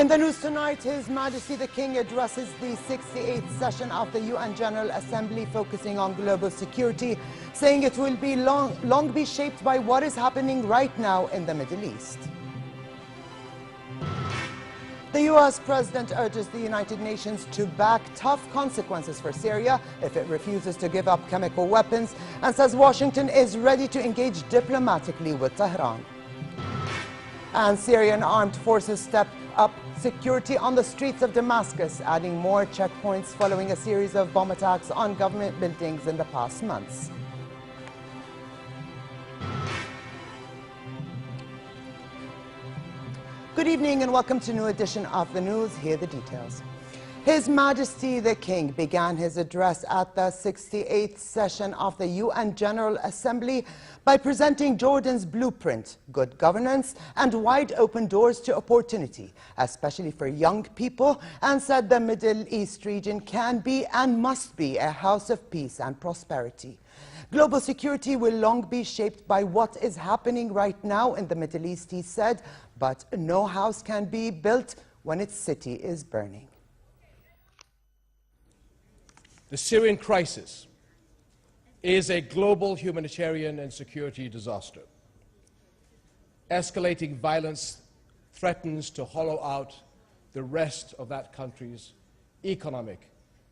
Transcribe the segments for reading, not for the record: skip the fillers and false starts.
In the news tonight, His Majesty the King addresses the 68th session of the UN General Assembly, focusing on global security, saying it will be long be shaped by what is happening right now in the Middle East. The U.S. President urges the United Nations to back tough consequences for Syria if it refuses to give up chemical weapons, and says Washington is ready to engage diplomatically with Tehran. And Syrian armed forces step up security on the streets of Damascus, adding more checkpoints following a series of bomb attacks on government buildings in the past months. Good evening and welcome to a new edition of the news. Here are the details. His Majesty the King began his address at the 68th session of the UN General Assembly by presenting Jordan's blueprint, good governance and wide open doors to opportunity, especially for young people, and said the Middle East region can be and must be a house of peace and prosperity. Global security will long be shaped by what is happening right now in the Middle East, he said, but no house can be built when its city is burning. The Syrian crisis is a global humanitarian and security disaster. Escalating violence threatens to hollow out the rest of that country's economic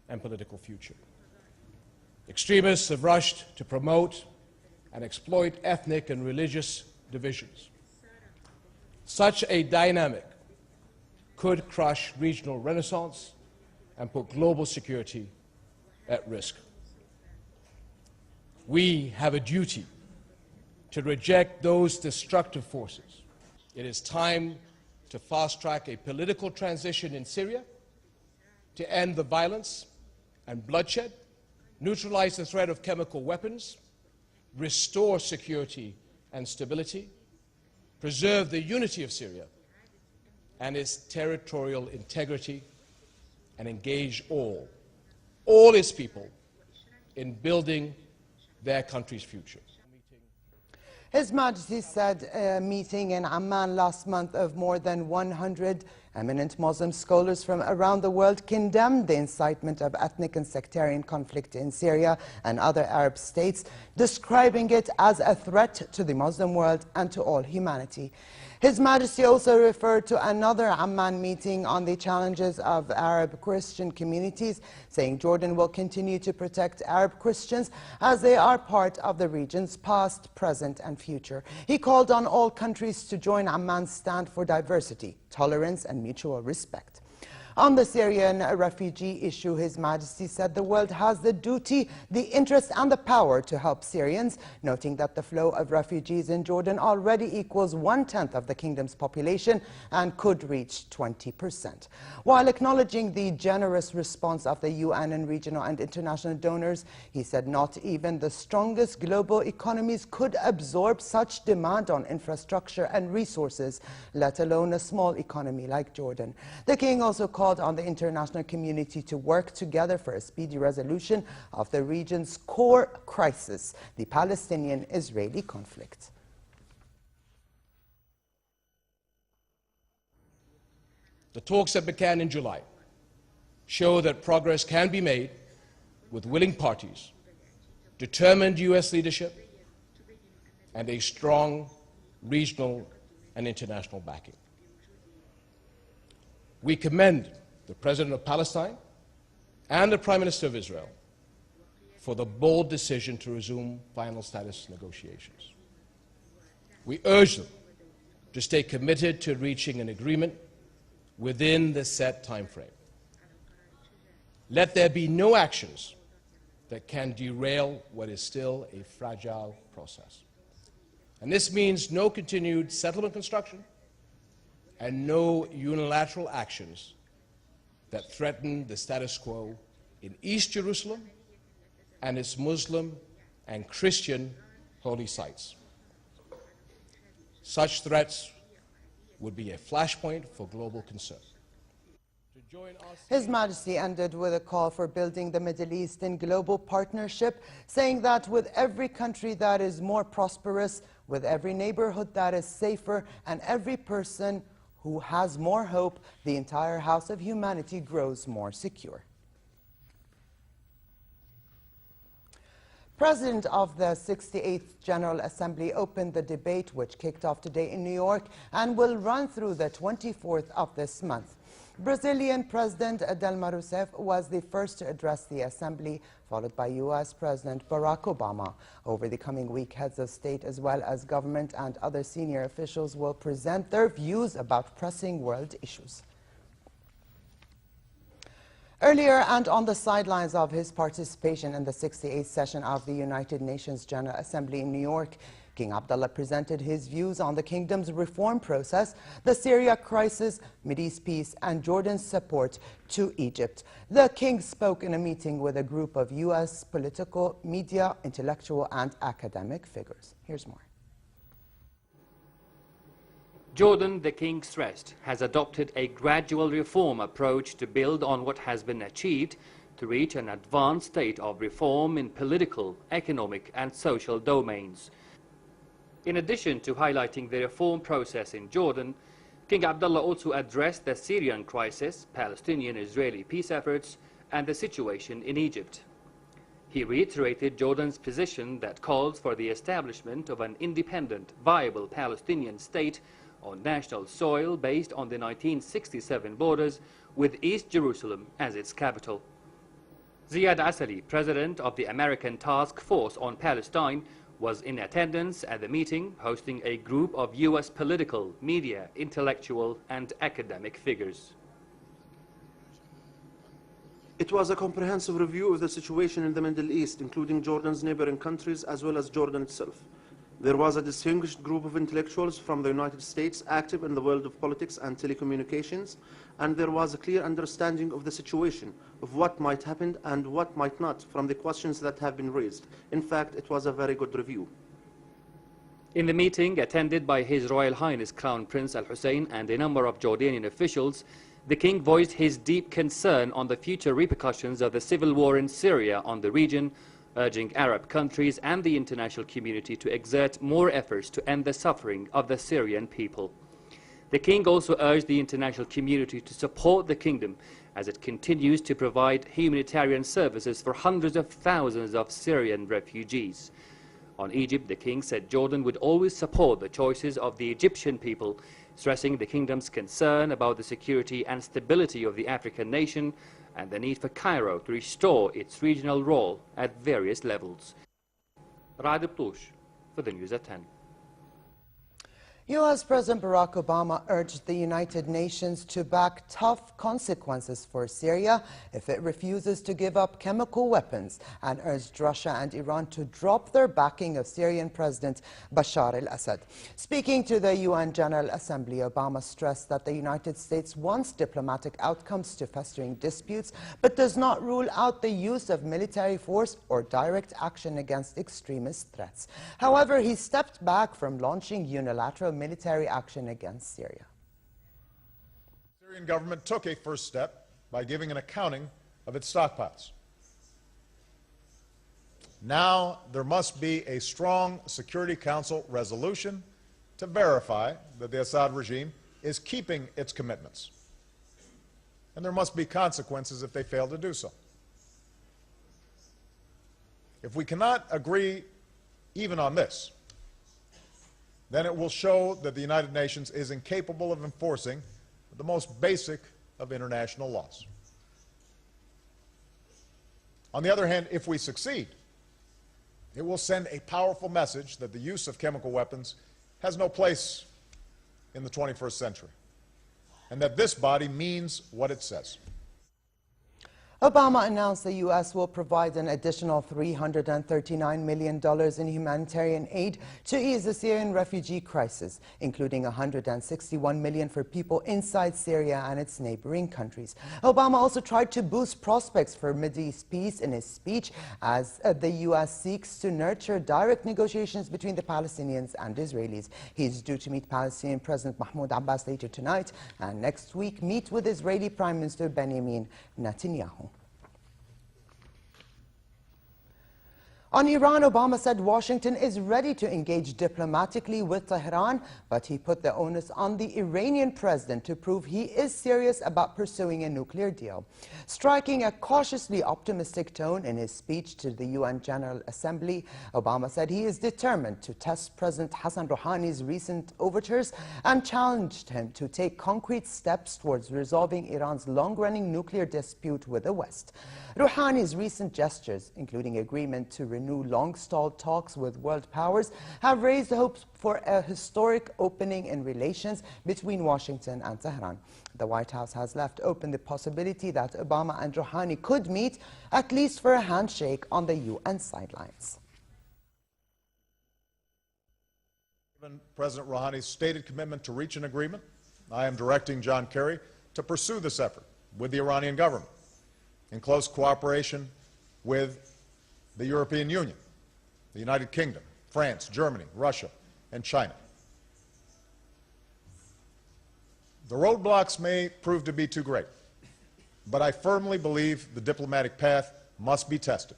and political future. Extremists have rushed to promote and exploit ethnic and religious divisions. Such a dynamic could crush regional renaissance and put global security at risk. We have a duty to reject those destructive forces. It is time to fast-track a political transition in Syria to end the violence and bloodshed, neutralize the threat of chemical weapons, restore security and stability, preserve the unity of Syria and its territorial integrity, and engage all its people in building their country's future. His Majesty said a meeting in Amman last month of more than 100 eminent Muslim scholars from around the world condemned the incitement of ethnic and sectarian conflict in Syria and other Arab states, describing it as a threat to the Muslim world and to all humanity. His Majesty also referred to another Amman meeting on the challenges of Arab Christian communities, saying Jordan will continue to protect Arab Christians as they are part of the region's past, present and future. He called on all countries to join Amman's stand for diversity, tolerance and mutual respect. On the Syrian refugee issue, His Majesty said the world has the duty, the interest and the power to help Syrians, noting that the flow of refugees in Jordan already equals 1/10 of the kingdom's population and could reach 20%. While acknowledging the generous response of the UN and regional and international donors, he said not even the strongest global economies could absorb such demand on infrastructure and resources, let alone a small economy like Jordan. The King also called on the international community to work together for a speedy resolution of the region's core crisis, the Palestinian-Israeli conflict. The talks that began in July show that progress can be made with willing parties, determined U.S. leadership, and a strong regional and international backing. We commend the President of Palestine and the Prime Minister of Israel for the bold decision to resume final status negotiations. We urge them to stay committed to reaching an agreement within the set time frame. Let there be no actions that can derail what is still a fragile process. And this means no continued settlement construction and no unilateral actions that threaten the status quo in East Jerusalem and its Muslim and Christian holy sites. Such threats would be a flashpoint for global concern. His Majesty ended with a call for building the Middle East in global partnership, saying that with every country that is more prosperous, with every neighborhood that is safer, and every person who has more hope, the entire house of humanity grows more secure. President of the 68th General Assembly opened the debate, which kicked off today in New York and will run through the 24th of this month. Brazilian President Dilma Rousseff was the first to address the Assembly, followed by U.S. President Barack Obama. Over the coming week, heads of state as well as government and other senior officials will present their views about pressing world issues. Earlier, and on the sidelines of his participation in the 68th session of the United Nations General Assembly in New York, King Abdullah presented his views on the kingdom's reform process, the Syria crisis, Mideast peace, and Jordan's support to Egypt. The king spoke in a meeting with a group of U.S. political, media, intellectual, and academic figures. Here's more. Jordan, the king stressed, has adopted a gradual reform approach to build on what has been achieved to reach an advanced state of reform in political, economic, and social domains. In addition to highlighting the reform process in Jordan, King Abdullah also addressed the Syrian crisis, Palestinian-Israeli peace efforts, and the situation in Egypt. He reiterated Jordan's position that calls for the establishment of an independent, viable Palestinian state on national soil based on the 1967 borders, with East Jerusalem as its capital. Ziad Asali, president of the American Task Force on Palestine, was in attendance at the meeting, hosting a group of U.S. political, media, intellectual, and academic figures. It was a comprehensive review of the situation in the Middle East, including Jordan's neighboring countries as well as Jordan itself. There was a distinguished group of intellectuals from the United States active in the world of politics and telecommunications, and there was a clear understanding of the situation, of what might happen and what might not, from the questions that have been raised. In fact, it was a very good review. In the meeting, attended by His Royal Highness Crown Prince Al Hussein and a number of Jordanian officials, the king voiced his deep concern on the future repercussions of the civil war in Syria on the region, urging Arab countries and the international community to exert more efforts to end the suffering of the Syrian people. The king also urged the international community to support the kingdom as it continues to provide humanitarian services for hundreds of thousands of Syrian refugees. On Egypt, the king said Jordan would always support the choices of the Egyptian people, stressing the kingdom's concern about the security and stability of the African nation and the need for Cairo to restore its regional role at various levels. Raad Btoush for the News at 10. U.S. President Barack Obama urged the United Nations to back tough consequences for Syria if it refuses to give up chemical weapons, and urged Russia and Iran to drop their backing of Syrian President Bashar al-Assad. Speaking to the UN General Assembly, Obama stressed that the United States wants diplomatic outcomes to festering disputes, but does not rule out the use of military force or direct action against extremist threats. However, he stepped back from launching unilateral military action against Syria. The Syrian government took a first step by giving an accounting of its stockpiles. Now there must be a strong Security Council resolution to verify that the Assad regime is keeping its commitments. And there must be consequences if they fail to do so. If we cannot agree even on this, then it will show that the United Nations is incapable of enforcing the most basic of international laws. On the other hand, if we succeed, it will send a powerful message that the use of chemical weapons has no place in the 21st century, and that this body means what it says. Obama announced the U.S. will provide an additional $339 million in humanitarian aid to ease the Syrian refugee crisis, including $161 million for people inside Syria and its neighboring countries. Obama also tried to boost prospects for Mideast peace in his speech as the U.S. seeks to nurture direct negotiations between the Palestinians and Israelis. He's due to meet Palestinian President Mahmoud Abbas later tonight and next week meet with Israeli Prime Minister Benjamin Netanyahu. On Iran, Obama said Washington is ready to engage diplomatically with Tehran, but he put the onus on the Iranian president to prove he is serious about pursuing a nuclear deal. Striking a cautiously optimistic tone in his speech to the UN General Assembly, Obama said he is determined to test President Hassan Rouhani's recent overtures and challenged him to take concrete steps towards resolving Iran's long-running nuclear dispute with the West. Rouhani's recent gestures, including agreement to renew long-stalled talks with world powers, have raised hopes for a historic opening in relations between Washington and Tehran. The White House has left open the possibility that Obama and Rouhani could meet, at least for a handshake on the UN sidelines. Given President Rouhani's stated commitment to reach an agreement, I am directing John Kerry to pursue this effort with the Iranian government in close cooperation with the European Union, the United Kingdom, France, Germany, Russia, and China. The roadblocks may prove to be too great, but I firmly believe the diplomatic path must be tested.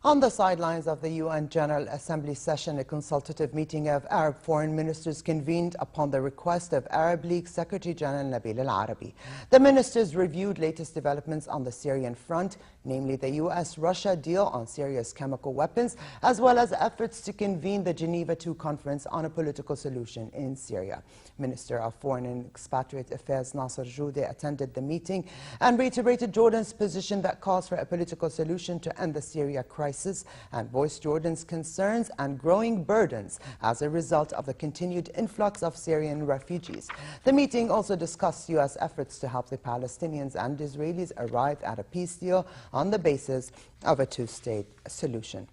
On the sidelines of the UN General Assembly session, a consultative meeting of Arab foreign ministers convened upon the request of Arab League Secretary General Nabil al-Arabi. The ministers reviewed latest developments on the Syrian front, namely the US-Russia deal on Syria's chemical weapons, as well as efforts to convene the Geneva II conference on a political solution in Syria. Minister of Foreign and Expatriate Affairs Nasser Joudeh attended the meeting and reiterated Jordan's position that calls for a political solution to end the Syria crisis, and voiced Jordan's concerns and growing burdens as a result of the continued influx of Syrian refugees. The meeting also discussed U.S. efforts to help the Palestinians and Israelis arrive at a peace deal on the basis of a two-state solution.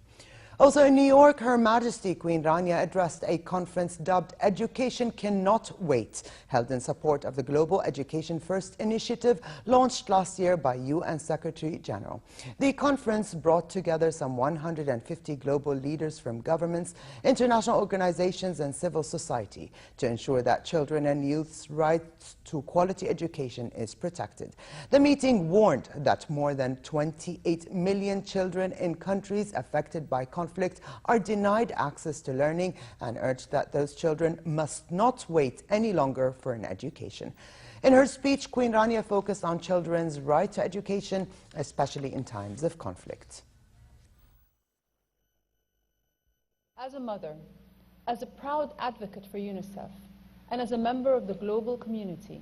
Also in New York, Her Majesty Queen Rania addressed a conference dubbed Education Cannot Wait, held in support of the Global Education First initiative launched last year by UN Secretary General. The conference brought together some 150 global leaders from governments, international organizations, and civil society to ensure that children and youth's right to quality education is protected. The meeting warned that more than 28 million children in countries affected by conflict are denied access to learning and urged that those children must not wait any longer for an education. In her speech, Queen Rania focused on children's right to education, especially in times of conflict. As a mother, as a proud advocate for UNICEF, and as a member of the global community,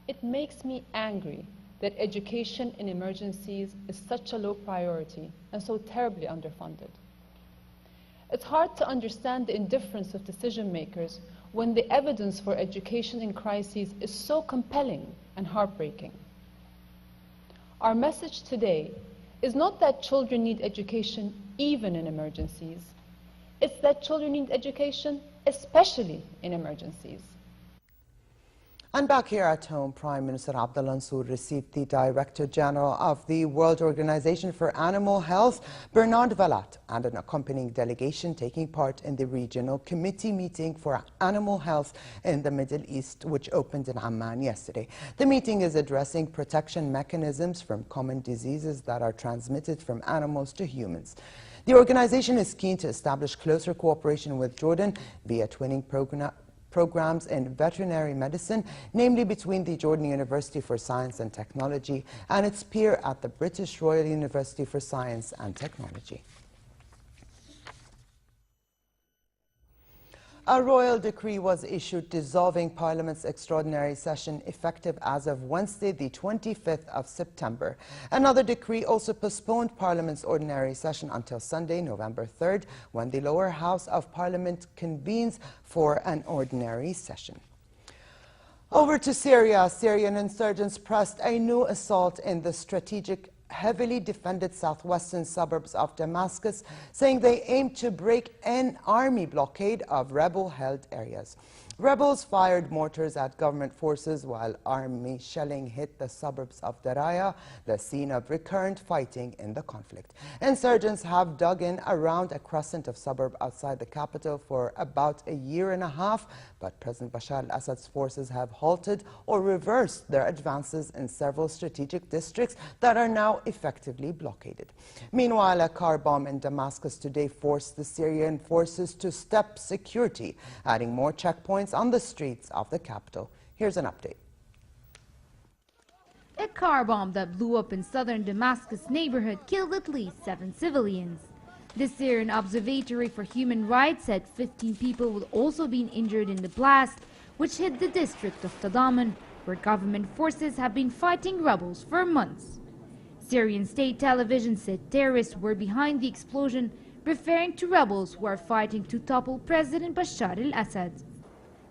it makes me angry that education in emergencies is such a low priority and so terribly underfunded. It's hard to understand the indifference of decision makers when the evidence for education in crises is so compelling and heartbreaking. Our message today is not that children need education even in emergencies. It's that children need education especially in emergencies. And back here at home, Prime Minister Abdullah Mansour received the Director General of the World Organization for Animal Health, Bernard Valat, and an accompanying delegation taking part in the Regional Committee meeting for Animal Health in the Middle East, which opened in Amman yesterday. The meeting is addressing protection mechanisms from common diseases that are transmitted from animals to humans. The organization is keen to establish closer cooperation with Jordan via twinning programs in veterinary medicine, namely between the Jordan University for Science and Technology and its peer at the British Royal University for Science and Technology. A royal decree was issued dissolving Parliament's extraordinary session effective as of Wednesday, the 25th of September. Another decree also postponed Parliament's ordinary session until Sunday, November 3rd, when the lower house of Parliament convenes for an ordinary session. Over to Syria. Syrian insurgents pressed a new assault in the strategic heavily defended southwestern suburbs of Damascus, saying they aim to break an army blockade of rebel-held areas. Rebels fired mortars at government forces while army shelling hit the suburbs of Daraya, the scene of recurrent fighting in the conflict. Insurgents have dug in around a crescent of suburb outside the capital for about a year and a half, but President Bashar al-Assad's forces have halted or reversed their advances in several strategic districts that are now effectively blockaded. Meanwhile, a car bomb in Damascus today forced the Syrian forces to step security, adding more checkpoints on the streets of the capital. Here's an update. A car bomb that blew up in southern Damascus neighborhood killed at least 7 civilians. The Syrian Observatory for Human Rights said 15 people would also be injured in the blast, which hit the district of Tadaman, where government forces have been fighting rebels for months. Syrian state television said terrorists were behind the explosion, referring to rebels who are fighting to topple President Bashar al-Assad.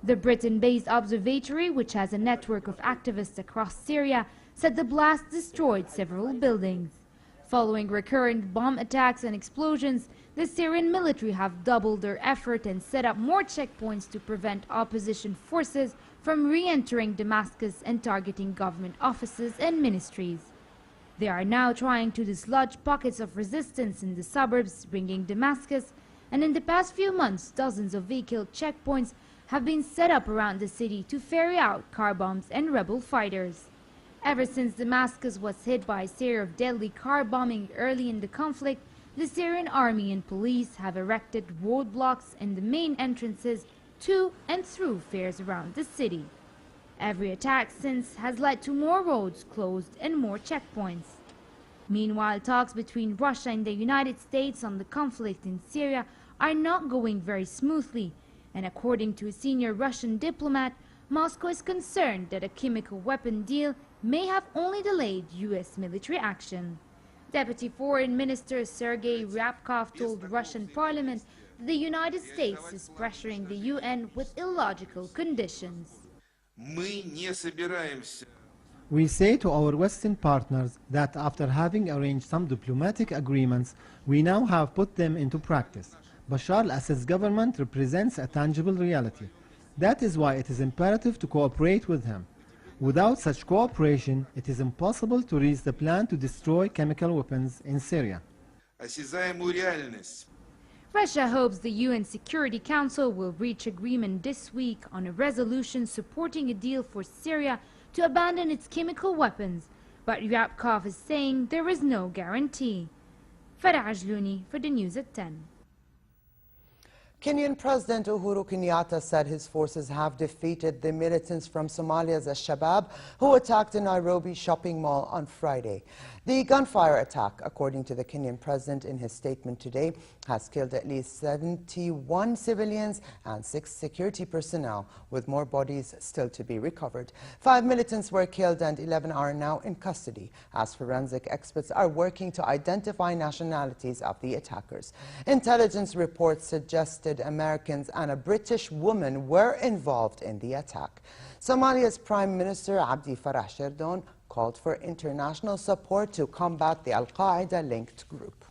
The Britain-based observatory, which has a network of activists across Syria, said the blast destroyed several buildings. Following recurrent bomb attacks and explosions, the Syrian military have doubled their effort and set up more checkpoints to prevent opposition forces from re-entering Damascus and targeting government offices and ministries. They are now trying to dislodge pockets of resistance in the suburbs ringing Damascus, and in the past few months, dozens of vehicle checkpoints have been set up around the city to ferry out car bombs and rebel fighters. Ever since Damascus was hit by a series of deadly car bombing early in the conflict, the Syrian army and police have erected roadblocks in the main entrances to and through fairs around the city. Every attack since has led to more roads closed and more checkpoints. Meanwhile, talks between Russia and the United States on the conflict in Syria are not going very smoothly, and according to a senior Russian diplomat, Moscow is concerned that a chemical weapon deal may have only delayed U.S. military action. Deputy Foreign Minister Sergei Ryabkov told Russian Parliament that the United States is pressuring the UN with illogical conditions. We say to our Western partners that after having arranged some diplomatic agreements, we now have put them into practice. Bashar al-Assad's government represents a tangible reality. That is why it is imperative to cooperate with him. Without such cooperation, it is impossible to reach the plan to destroy chemical weapons in Syria. Russia hopes the UN Security Council will reach agreement this week on a resolution supporting a deal for Syria to abandon its chemical weapons, but Ryabkov is saying there is no guarantee. Farah Ajlouni for the news at 10. Kenyan President Uhuru Kenyatta said his forces have defeated the militants from Somalia's Al-Shabaab who attacked a Nairobi shopping mall on Friday. The gunfire attack, according to the Kenyan president in his statement today, has killed at least 71 civilians and 6 security personnel, with more bodies still to be recovered. 5 militants were killed and 11 are now in custody, as forensic experts are working to identify nationalities of the attackers. Intelligence reports suggested Americans and a British woman were involved in the attack. Somalia's Prime Minister Abdi Farah Sherdon called for international support to combat the Al-Qaeda-linked group.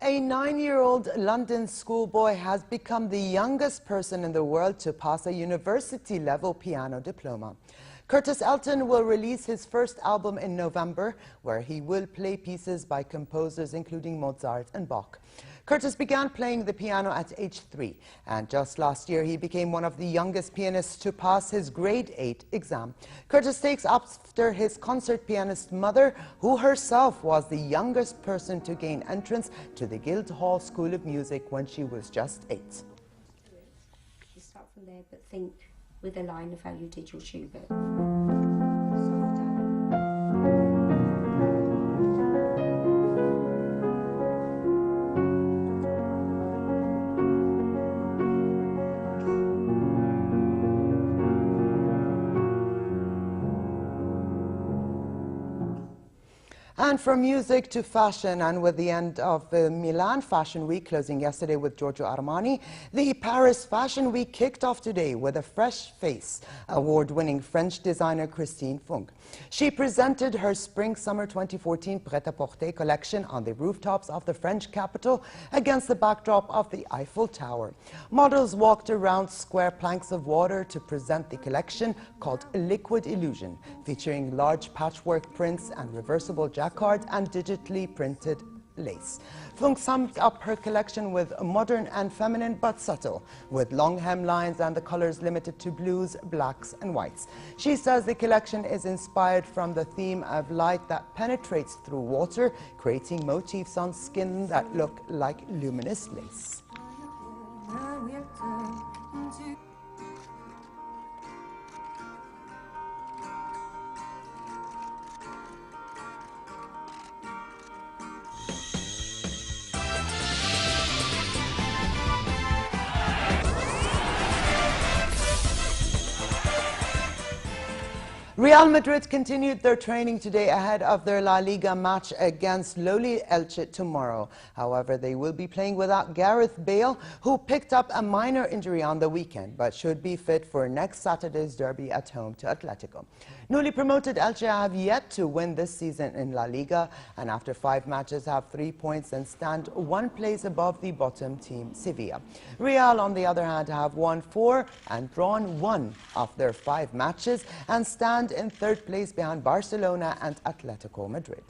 A 9-year-old London schoolboy has become the youngest person in the world to pass a university-level piano diploma. Curtis Elton will release his first album in November, where he will play pieces by composers including Mozart and Bach. Curtis began playing the piano at age 3, and just last year he became one of the youngest pianists to pass his grade 8 exam. Curtis takes after his concert pianist mother, who herself was the youngest person to gain entrance to the Guildhall School of Music when she was just 8. You start from there, but think with a line of how you did your Schubert. And from music to fashion, and with the end of the Milan Fashion Week closing yesterday with Giorgio Armani, the Paris Fashion Week kicked off today with a fresh face, award-winning French designer Christine Funk. She presented her Spring-Summer 2014 Pret-à-Porter collection on the rooftops of the French capital against the backdrop of the Eiffel Tower. Models walked around square planks of water to present the collection called Liquid Illusion, featuring large patchwork prints and reversible jacquard and digitally printed lace. Funk summed up her collection with modern and feminine but subtle, with long hemlines and the colors limited to blues, blacks and whites. She says the collection is inspired from the theme of light that penetrates through water, creating motifs on skin that look like luminous lace. Real Madrid continued their training today ahead of their La Liga match against lowly Elche tomorrow. However, they will be playing without Gareth Bale, who picked up a minor injury on the weekend, but should be fit for next Saturday's derby at home to Atletico. Newly promoted Elche have yet to win this season in La Liga, and after 5 matches have 3 points and stand 1 place above the bottom team, Sevilla. Real, on the other hand, have won 4 and drawn 1 of their 5 matches and stand in 3rd place behind Barcelona and Atletico Madrid.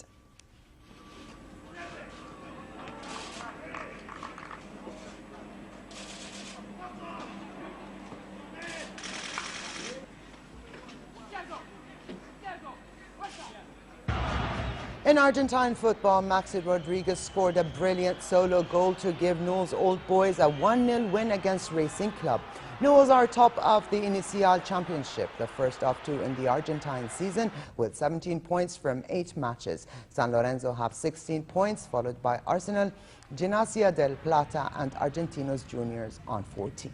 In Argentine football, Maxi Rodriguez scored a brilliant solo goal to give Newell's Old Boys a 1-0 win against Racing Club. Newell's are top of the Inicial Championship, the first of 2 in the Argentine season, with 17 points from 8 matches. San Lorenzo have 16 points, followed by Arsenal, Gimnasia del Plata and Argentinos Juniors on 14.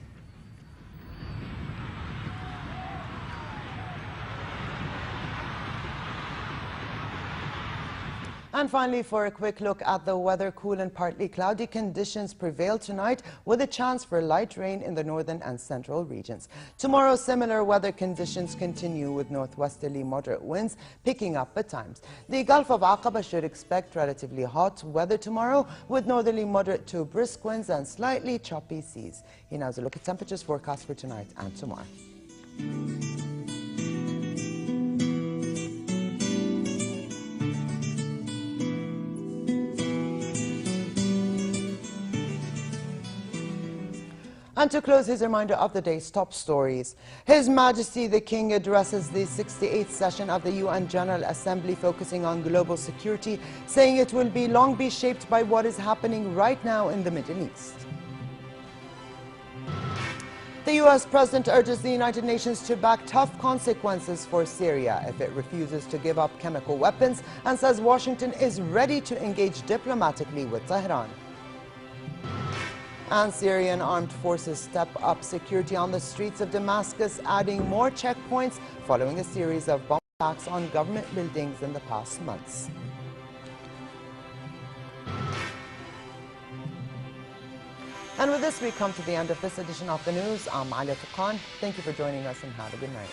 And finally, for a quick look at the weather, cool and partly cloudy conditions prevail tonight with a chance for light rain in the northern and central regions. Tomorrow, similar weather conditions continue with northwesterly moderate winds picking up at times. The Gulf of Aqaba should expect relatively hot weather tomorrow with northerly moderate to brisk winds and slightly choppy seas. Here now is a look at temperatures forecast for tonight and tomorrow. And to close, his reminder of the day's top stories. His Majesty the King addresses the 68th session of the UN General Assembly focusing on global security, saying it will long be shaped by what is happening right now in the Middle East. The U.S. President urges the United Nations to back tough consequences for Syria if it refuses to give up chemical weapons, and says Washington is ready to engage diplomatically with Tehran. And Syrian armed forces step up security on the streets of Damascus, adding more checkpoints following a series of bomb attacks on government buildings in the past months. And with this, we come to the end of this edition of the news. I'm Alia Tuqan. Thank you for joining us and have a good night.